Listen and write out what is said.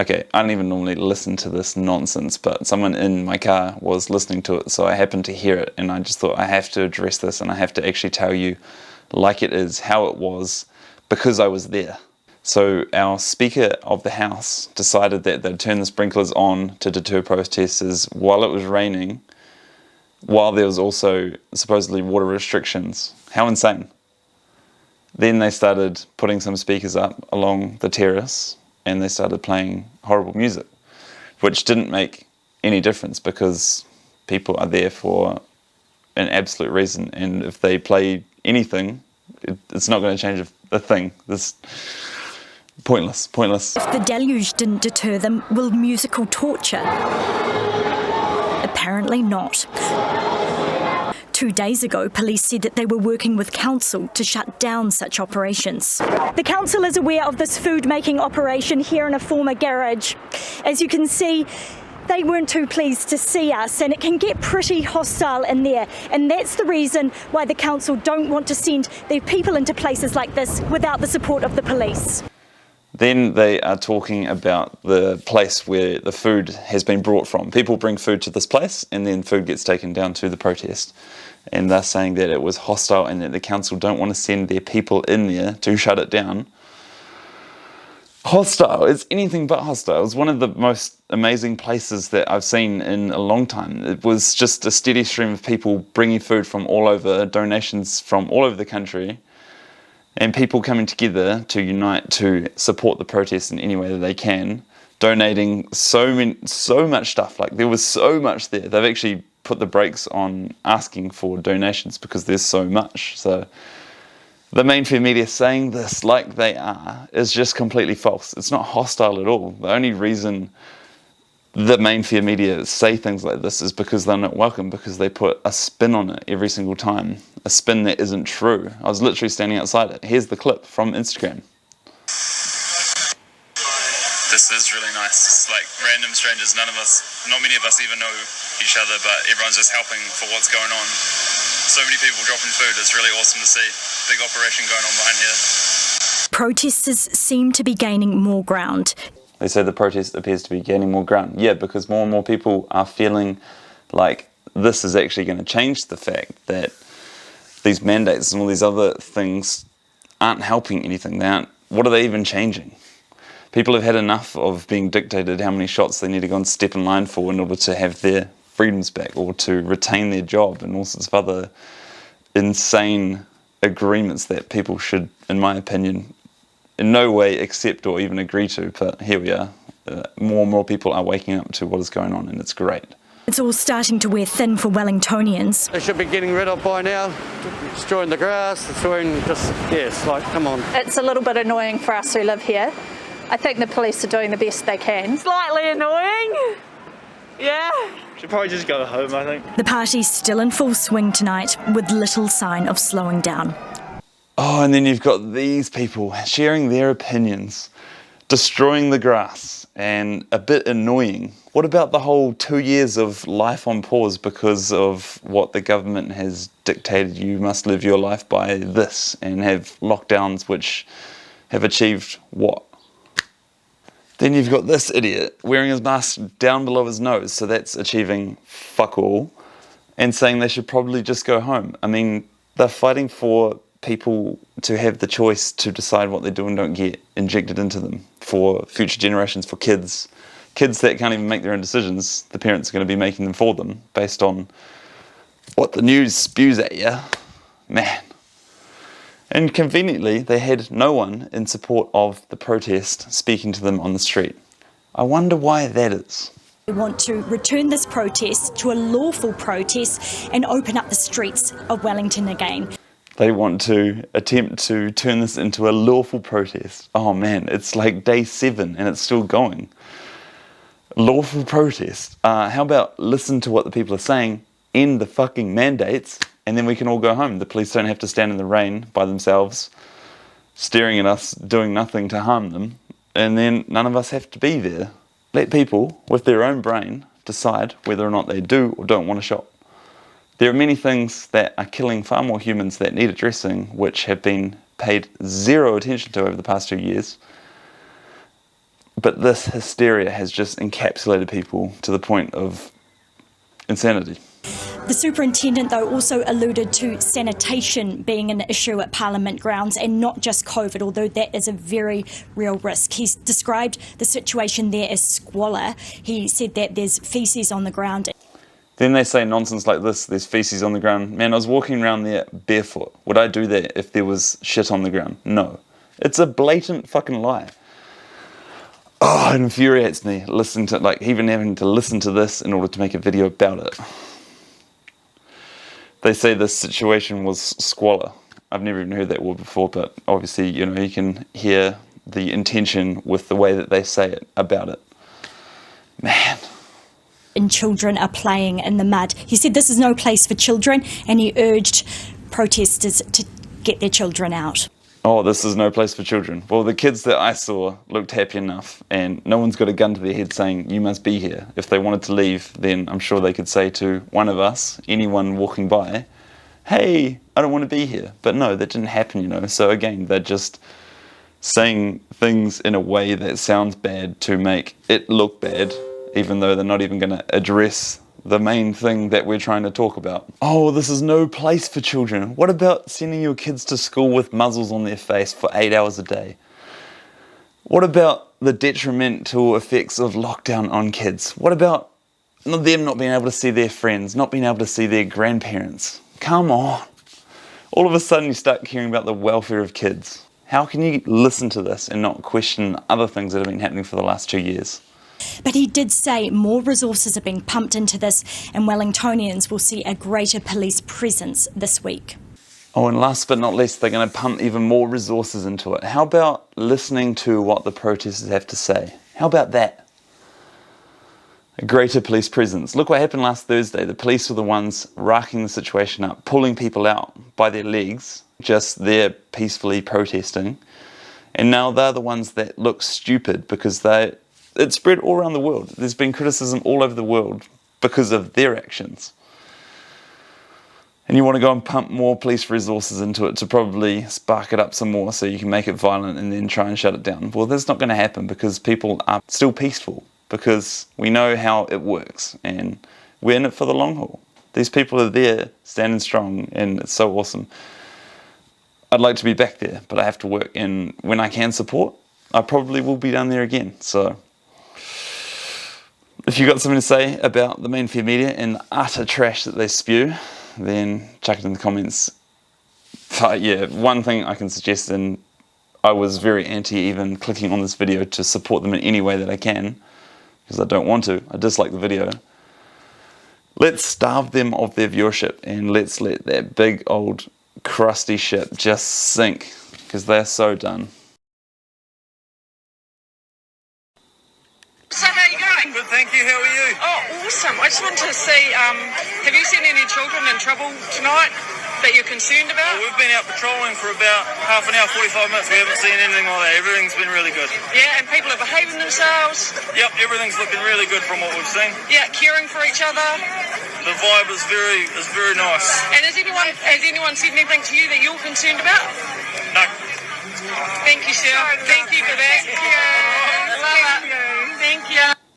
okay, I don't even normally listen to this nonsense, but someone in my car was listening to it, so I happened to hear it, and I just thought I have to address this, and I have to actually tell you like it is, how it was, because I was there. So our Speaker of the House decided that they'd turn the sprinklers on to deter protesters while it was raining, while there was also supposedly water restrictions. How insane. Then they started putting some speakers up along the terrace and they started playing horrible music, which didn't make any difference because people are there for an absolute reason, and if they play anything, it's not going to change a thing. This pointless. If the deluge didn't deter them, will musical torture? Apparently not. 2 days ago, police said that they were working with council to shut down such operations. The council is aware of this food-making operation here in a former garage. As you can see, they weren't too pleased to see us, and it can get pretty hostile in there. And that's the reason why the council don't want to send their people into places like this without the support of the police. Then they are talking about the place where the food has been brought from. People bring food to this place and then food gets taken down to the protest. And they're saying that it was hostile and that the council don't want to send their people in there to shut it down. Hostile, it's anything but hostile. It was one of the most amazing places that I've seen in a long time. It was just a steady stream of people bringing food from all over, donations from all over the country, and people coming together to unite to support the protests in any way that they can, donating so much stuff. Like, there was so much there. They've actually put the brakes on asking for donations because there's so much. So the mainstream media saying this like they are is just completely false. It's not hostile at all. The only reason the mainstream media say things like this is because they're not welcome, because they put a spin on it every single time. A spin that isn't true. I was literally standing outside it. Here's the clip from Instagram. This is really nice. It's like random strangers. Not many of us even know each other, but everyone's just helping for what's going on. So many people dropping food. It's really awesome to see. Big operation going on behind here. Protesters seem to be gaining more ground. They say the protest appears to be gaining more ground. Yeah, because more and more people are feeling like this is actually going to change the fact that these mandates and all these other things aren't helping anything. What are they even changing? People have had enough of being dictated how many shots they need to go and step in line for in order to have their freedoms back or to retain their job, and all sorts of other insane agreements that people should, in my opinion, in no way accept or even agree to. But here we are. More and more people are waking up to what is going on, and it's great. It's all starting to wear thin for Wellingtonians. They should be getting rid of by now, destroying the grass, come on. It's a little bit annoying for us who live here. I think the police are doing the best they can. Slightly annoying. Yeah. Should probably just go home, I think. The party's still in full swing tonight, with little sign of slowing down. Oh, and then you've got these people sharing their opinions, destroying the grass, and a bit annoying. What about the whole 2 years of life on pause because of what the government has dictated? You must live your life by this, and have lockdowns which have achieved what? Then you've got this idiot wearing his mask down below his nose, so that's achieving fuck all, and saying they should probably just go home. I mean, they're fighting for people to have the choice to decide what they do and don't get injected into them, for future generations, for kids that can't even make their own decisions. The parents are going to be making them for them based on what the news spews at you. Man. And conveniently, they had no one in support of the protest speaking to them on the street. I wonder why that is. They want to return this protest to a lawful protest and open up the streets of Wellington again. They want to attempt to turn this into a lawful protest. Oh man, it's like day 7 and it's still going. Lawful protest. How about listen to what the people are saying, end the fucking mandates, and then we can all go home. The police don't have to stand in the rain by themselves, staring at us, doing nothing to harm them, and then none of us have to be there. Let people, with their own brain, decide whether or not they do or don't want to shop. There are many things that are killing far more humans that need addressing, which have been paid zero attention to over the past 2 years. But this hysteria has just encapsulated people to the point of insanity. The superintendent, though, also alluded to sanitation being an issue at Parliament grounds and not just COVID, although that is a very real risk. He's described the situation there as squalor. He said that there's faeces on the ground. Then they say nonsense like this, there's feces on the ground. Man, I was walking around there barefoot. Would I do that if there was shit on the ground? No. It's a blatant fucking lie. Oh, it infuriates me even having to listen to this in order to make a video about it. They say this situation was squalor. I've never even heard that word before, but obviously, you know, you can hear the intention with the way that they say it about it. Man. And children are playing in the mud. He said this is no place for children, and he urged protesters to get their children out. Oh, this is no place for children. Well, the kids that I saw looked happy enough, and no one's got a gun to their head saying, you must be here. If they wanted to leave, then I'm sure they could say to one of us, anyone walking by, hey, I don't want to be here. But no, that didn't happen, you know. So again, they're just saying things in a way that sounds bad to make it look bad, even though they're not even going to address the main thing that we're trying to talk about. Oh, this is no place for children. What about sending your kids to school with muzzles on their face for 8 hours a day? What about the detrimental effects of lockdown on kids? What about them not being able to see their friends, not being able to see their grandparents? Come on. All of a sudden you start caring about the welfare of kids. How can you listen to this and not question other things that have been happening for the last 2 years? But he did say more resources are being pumped into this, and Wellingtonians will see a greater police presence this week. Oh, and last but not least, they're going to pump even more resources into it. How about listening to what the protesters have to say? How about that? A greater police presence. Look what happened last Thursday. The police were the ones racking the situation up, pulling people out by their legs, just there peacefully protesting. And now they're the ones that look stupid because it's spread all around the world. There's been criticism all over the world because of their actions. And you want to go and pump more police resources into it to probably spark it up some more so you can make it violent and then try and shut it down. Well, that's not going to happen because people are still peaceful, because we know how it works and we're in it for the long haul. These people are there standing strong and it's so awesome. I'd like to be back there, but I have to work, and when I can support, I probably will be down there again. So if you've got something to say about the mainstream media and the utter trash that they spew, then chuck it in the comments. But yeah, one thing I can suggest, and I was very anti even clicking on this video to support them in any way that I can, because I don't want to, I dislike the video. Let's starve them of their viewership and let's let that big old crusty shit just sink, because they're so done. So how are you going? Good, thank you. How are you? Oh, awesome. I just wanted to see, have you seen any children in trouble tonight that you're concerned about? We've been out patrolling for about half an hour, 45 minutes. We haven't seen anything like that. Everything's been really good. Yeah, and people are behaving themselves? Yep, everything's looking really good from what we've seen. Yeah, caring for each other? The vibe is very nice. And has anyone said anything to you that you're concerned about? No. Thank you, Cheryl. Thank you for that. Thank you. Thank you.